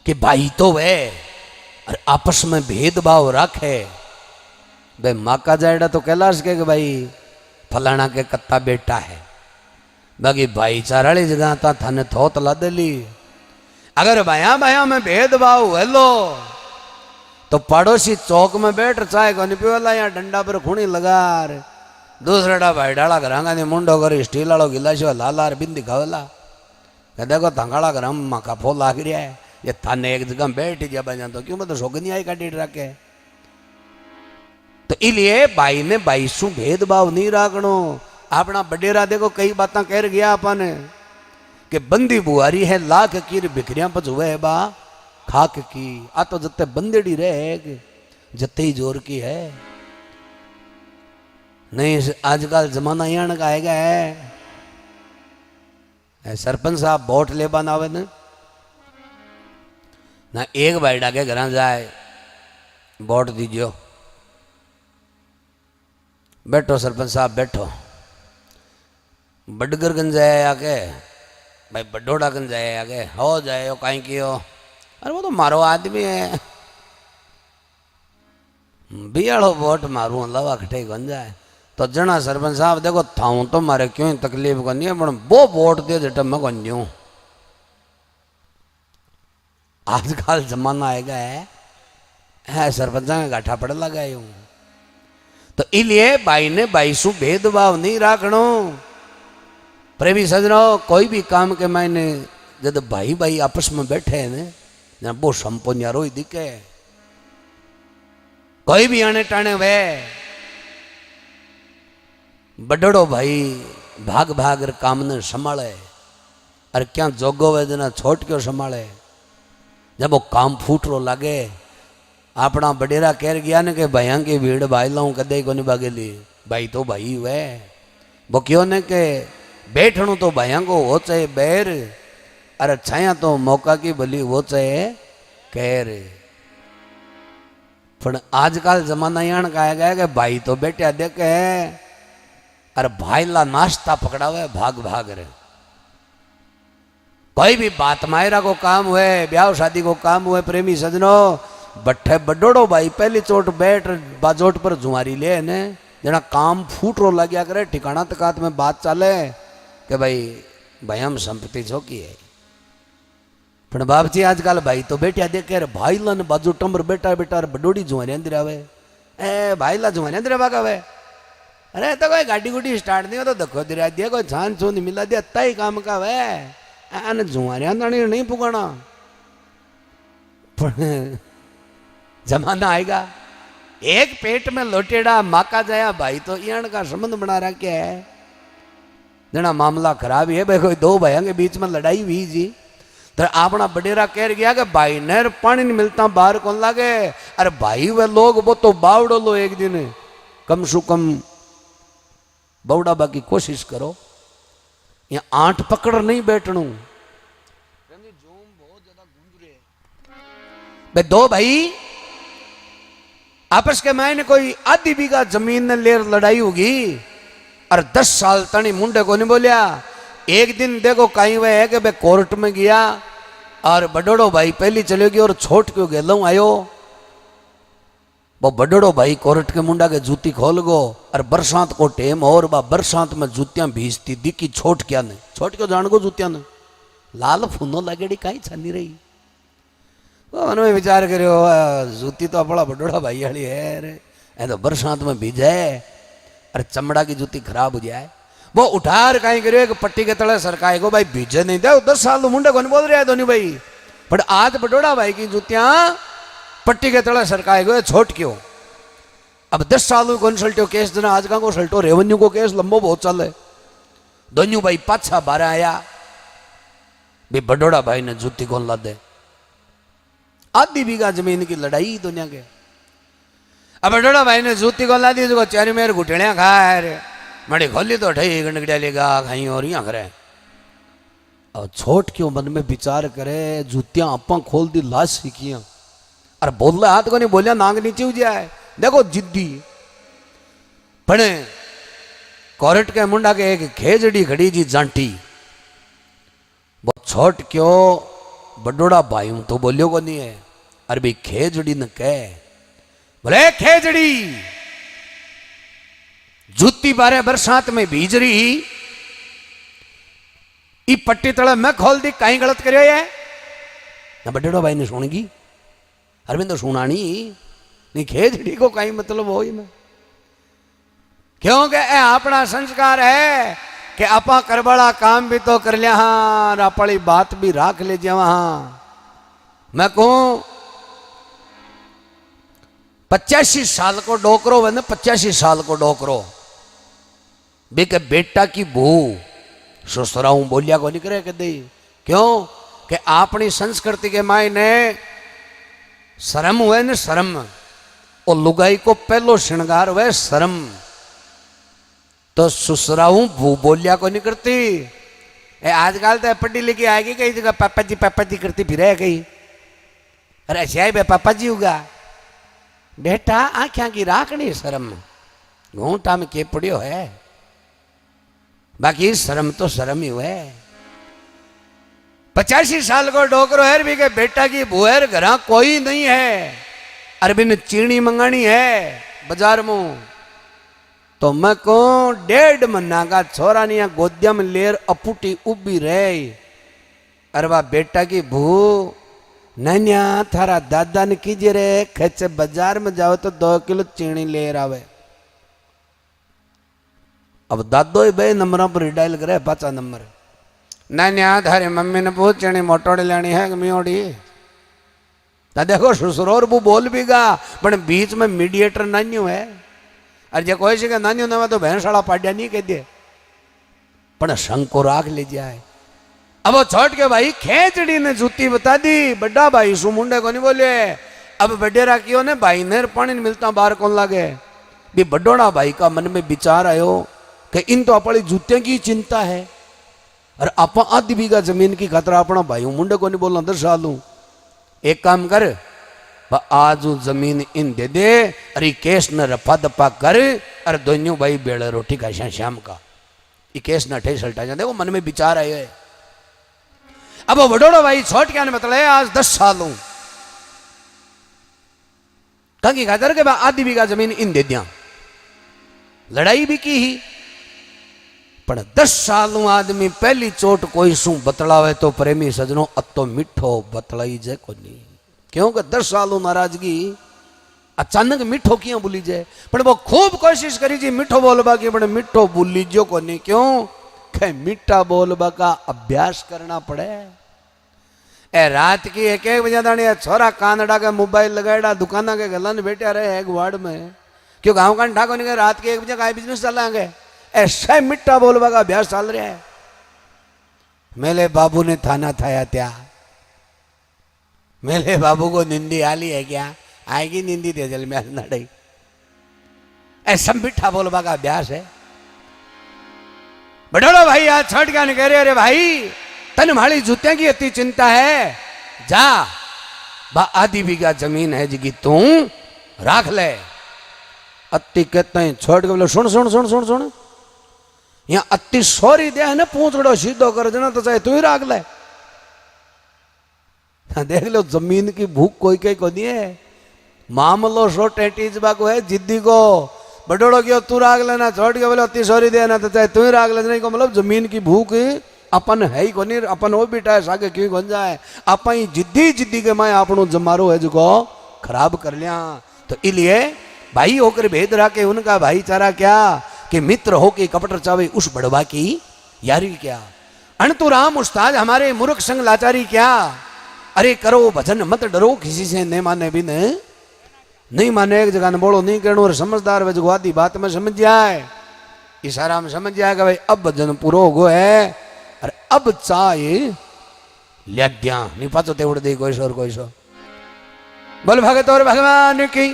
कि भाई तो वे और आपस में भेदभाव रखे। भाई माँ का जायड़ा तो कैलाश के भाई फलाना के कत्ता बेटा है, बाकी भाईचारा वाली जगह था थाने थोत ला दिली। अगर भाया भाया में भेदभाव हेलो तो पड़ोसी चौक में बैठ चाय को नहीं पीवाला या डंडा पर खूणी लगा दूसरा भाई डाला घरांगा ने मुंडो कर स्टील वालों गिलासो लाला बिंदी खावेला देखो धंगाड़ा घर माखा फो लाग रहा है ये थाने एक जगह बैठ जा बजा तो क्यों मतलब शोगनी आई काटी रखे। तो इसलिए भाई ने भाई शू भेदभाव नहीं राखनो। अपना बडेरा देखो कई बातें कह गया अपन कि बंदी बुआरी है लाख की बिखरिया पच हुए है बा खाक की। आ तो जत्ते बंदेड़ी रहे जत्ते ही जोर की है नहीं। आजकल जमाना यहाँ का आएगा है सरपंच साहब वोट ले बन आवे ना एक भाईडा के घर जाए वोट दीजियो। बैठो सरपंच साहब बैठो। बडगरगंज जाए आके भाई बडोड़ागंज जाए आगे हो जाए कहीं की हो। अरे वो तो मारो आदमी है बियाड़ो वोट मारू लवा खटे बन जाए। तो जना सरपंच साहब देखो थाऊ तो मारे क्यों तकलीफ को नहीं है पर वो वोट दे जट मैं कौन दूँ। आजकल जमाना आएगा है सरपंच का गाठा पड़ लगा यूं। तो इसलिए भाई ने भाई शू भेदभाव नहीं राखनो। प्रेमी सजनो कोई भी काम के मायने जब भाई भाई आपस में बैठे हैं ना वो संपोन्यारो ही दिखे। कोई भी आने टाने वे बड़ो भाई भाग भाग काम ने संभाले और क्या जोगो वे जना छोट क्यों संभाले। जब वो काम फूटरो लागे अपना बडेरा कह गया ने कि भैया की भीड़ भाई लाऊं कदे को नहीं भागेली। भाई तो भाई हुए वो क्यों ने के बैठणु तो भैया को हो चाहे बैर अरे छाया तो मौका की भली वो चाहे कहर। पर आजकल जमाना यहाँ का आएगा कि भाई तो बेटा देखे अरे भाई ला नाश्ता पकड़ा हुआ भाग भाग रहे। कोई भी बात मायरा को काम हुए ब्याह शादी को काम हुए प्रेमी सजनो बट्ठे बडोड़ो भाई पहली चोट बैठ बाजोट पर जुआरी ले ने जना काम फूट रो लग गया करे ठिकाना तकात में बात चाले कि भाई भाई हम संपत्ति चौकी है। पर बाप जी आजकल भाई तो बेटिया देख के भाई ला ने बाजू टम्बर बेटा बेटा बडोड़ी जुआरी अंदर आवे ए भाई ला जुआरी अंदर भागावे। अरे तो कोई गाड़ी गुड़ी स्टार्ट नहीं हो तो देखो दिरा दिया कोई छान छो नहीं मिला दिया तय काम का वे आने जुआरिया नहीं पुगाना। जमाना आएगा एक पेट में लोटेड़ा माका जाया भाई तो यहाँ का संबंध बना रखे है। जना मामला खराब है भाई कोई दो भाइयों के बीच में लड़ाई हुई जी तो अपना बडेरा कह गया कि भाई नहर पानी नहीं मिलता बाहर कौन लागे। अरे भाई वे लोग वो तो बावड़ो लो एक दिन कम सु कम बौड़ा बाकी कोशिश करो यहाँ आठ पकड़ नहीं बैठणू। भाई दो भाई आपस के मायने कोई आधी बीघा जमीन ने लेर लड़ाई होगी और 10 साल तनी मुंडे को नहीं बोलिया। एक दिन देखो कहीं वह है कि भाई कोर्ट में गया और बडोड़ो भाई पहली चलेगी और छोट क्यों गेलू आयो। वो बडोड़ो भाई कोर्ट के मुंडा के जूती खोल गो और बरसात को टेम और बा बरसात में जूतियां भीजती दिखी छोट क्या ने छोट क्यों जान गो जूतियां ने लाल फूनो लगेड़ी कहीं छानी रही। उन्होंने विचार करो जूती तो अपना बडोड़ा भाई वाली है रे ऐ तो बरसात में भीजे अरे चमड़ा की जूती खराब हो जाए। वो उठार कहीं करियो एक पट्टी के तले सरकाए को भाई भीजे नहीं दे 10 साल तो मुंडे को नहीं बोल रहा है धोनी भाई। पर आज बडोड़ा भाई की जूतियां पट्टी के तले सरकाए गए छोट क्यों। अब 10 साल को सल्टो केस देना आज का को सल्टो रेवेन्यू को केस लंबो बहुत चले। दोनों भाई पाछा 12 आया भी बडोड़ा भाई ने जूती कौन ला दे। आधी बीघा जमीन की लड़ाई दुनिया के। अब बडोड़ा भाई ने जूती को ला दी जो चारी मेरे घुटड़िया खा रे मड़ी खोली तो ठई गंडगड़िया लेगा खाई और यहाँ करे। और छोट क्यों मन में विचार करे जूतियां अपा खोल दी लाश सीखियां और बोल रहा हाथ को नहीं बोलिया नांग नीचे हो जाए। देखो जिद्दी पड़े कोर्ट के मुंडा के एक खेजड़ी खड़ी जी जांटी वो छोट क्यों बडोड़ा भाई हूं तो बोलियो को नहीं है। अरे भाई खेजड़ी न कह, बोले खेजड़ी जूती बारे बरसात में भीज रही, ई पट्टी तला मैं खोल दी, कहीं गलत करियो ये ना। बडोड़ा भाई ने सुनेगी, अरविंद तो सुना नहीं खेजड़ी को कहीं मतलब हो ही ना, क्योंकि अपना संस्कार है कि आपा करबड़ा काम भी तो कर लिया हाँ, अपनी बात भी राख ले जा वहां। मैं कहूं 85 साल को डोकरो बंद, 85 साल को डोकरो बेके बेटा की बहू ससुराऊ बोलिया को निकले कदे, क्यों कि अपनी संस्कृति के मायने शर्म हुए न शर्म, और लुगाई को पहलो श्रृंगार हुए शर्म, तो ससुराऊ भू बोलिया को नहीं करती। आजकल तो पढ़ी लिखी आएगी कई जगह पापा जी करती फिर है कहीं, अरे अच्छा बे पापा जी होगा बेटा आख्या की राखनी शर्म घूंटा में के पड़ियो है, बाकी शर्म तो शर्म ही हुए। 85 साल को डोकरो है भी के बेटा की बुएर घर कोई नहीं है, अरबिन चीनी मंगानी है बाजार में, तो मैं कहूं 1.5 महीना का छोरा नहीं गोदिया में लेर अपुटी उबी रहे, अरे वाह बेटा की भू नैया थारा दादा ने कीजिए रे खच बाजार में जाओ तो 2 किलो चीनी लेर आवे। अब दादो ही बे नंबर पर डायल करे 5 नंबर, नैया थारी मम्मी ने पूछ चीनी मोटोड़ी लेनी है कि मियोड़ी, ना देखो ससुरोर बू बोल भी गा पर बीच में मीडिएटर नान्यू है, अरे जो कोई से नान्यू नवा तो भैंसाड़ा पाड्या नहीं कह दे, पर संग को राख ले जाए। अब वो छोड़ के भाई खेचड़ी ने जूती बता दी, बड़ा भाई सु मुंडे को नहीं बोले, अब बडेरा कियो ने भाई ने पानी मिलता बाहर कौन लागे, भी बडोड़ा भाई का मन में विचार आयो कि इन तो अपनी जूतियों की चिंता है, और आप आधी बीघा जमीन की खतरा अपना भाई मुंडे को नहीं बोलना 10 साल हूं, एक काम कर आज जमीन इन दे दे, अरे केस न रफा दफा कर, अरे दोनों भाई बेड़े रोटी खा शाम का, ये केस न ठे सल्टा जाते, वो मन में विचार आयो है। अब वो बडोड़ा भाई छोड़ के आने मतलब आज 10 साल हूं कहीं खातर के आधी बीघा जमीन इन दे दिया, लड़ाई भी की ही, पर 10 साल आदमी पहली चोट कोई सू बतलावे तो प्रेमी सजनों अतो मिठो बतलाई जे को नहीं, क्योंकि 10 साल नाराजगी अचानक मिठो क्यों बोली जाए, पर वो खूब कोशिश करी जी मिठो बोलबा की, पर मिठो बोली जो को नहीं, क्यों कि मीठा बोलबा का अभ्यास करना पड़े। ए रात की 1-1 बजे दानी छोरा कानड़ा के मोबाइल लगाएड़ा दुकाना के गलन बैठा रहे एक वार्ड में, क्यों गाँव का ठाको नहीं रात के 1 बजे का बिजनेस चलाएंगे, ऐसा मिठा बोलबा का अभ्यास चल रहा है। मेले बाबू ने थाना थाया त्या, मेले बाबू को निंदी आली है क्या, आएगी निंदी दे जल में नड़ई, ऐसा मिठा बोलबा का अभ्यास है। बडोड़ा भाई आज छठ क्या कह रहे, अरे भाई तन माड़ी जूतिया की अति चिंता है, जा आधी बीघा जमीन है जिगी तू राख ले। अति कहते हैं छोड़ के बोले सुन सुन सुन सुन सुन, यहाँ अति सोरी दे है ना पूछड़ो सीधो कर देना तो चाहे तू ही राख ले। देख लो जमीन की भूख कोई कहीं को नहीं है, मामलो सो टेटीज बाको है जिद्दी को, बडोड़ो क्यों तू राग लेना, छोड़ के बोले अति सॉरी देना तो चाहे तू ही राग लेना को, मतलब जमीन की भूख अपन है ही को नहीं, अपन वो बिटा सागे क्यों बन जाए, अपन ही जिद्दी के माए आपनो जमारो है जो खराब कर लिया। तो इसलिए भाई होकर भेद रखे उनका भाईचारा क्या, कि मित्र हो के कपट चावे उस बड़वा की यारी क्या, अनतु राम उस्ताद हमारे मूर्ख संग लाचारी क्या, अरे करो भजन मत डरो किसी से नहीं माने भी नहीं माने एक जगह ने बोलो नहीं कहना, और समझदार वजगवादी बात में समझ जाए, इशारा में समझ जाएगा भाई अब भजन पूरा हो गो है, अरे अब चाहे लग गया नहीं पाचो तेवड़ दे कोई सो कोई सो। बोल भगत और भगवान की।